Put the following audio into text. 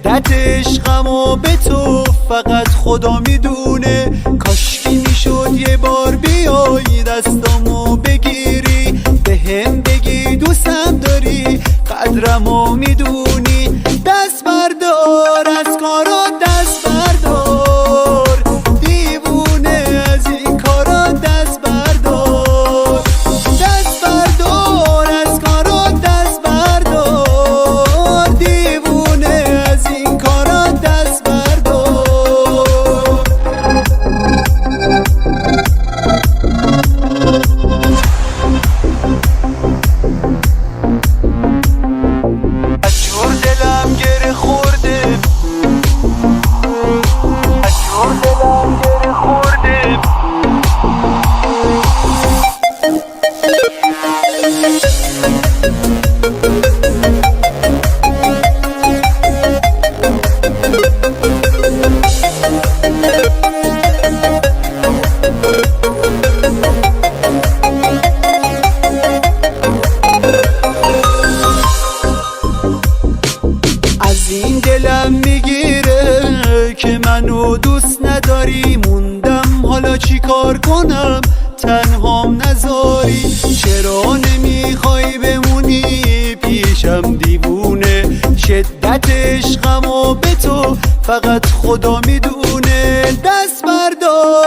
شدت عشقمو به تو فقط خدا میدونه. کاشکی میشد یه بار بیای دستامو بگیری، به هم بگی دوستم داری قدرمو میدونی. دست بردار از کارا، دست بردار، دیوونه از این کارا دست بردار. دست بردار از کارا، دست بردار، دیوونه از این کارا دست بردار. از جور دلم گره خورده، از جور دلم گره خورده. از این دلم میگیره که منو دوست نداری. موندم حالا چی کار کنم تنهام نذاری. چرا نمیخوای بمونی پیشم دیوونه؟ شدت عشقمو به تو فقط خدا میدونه. دست بردار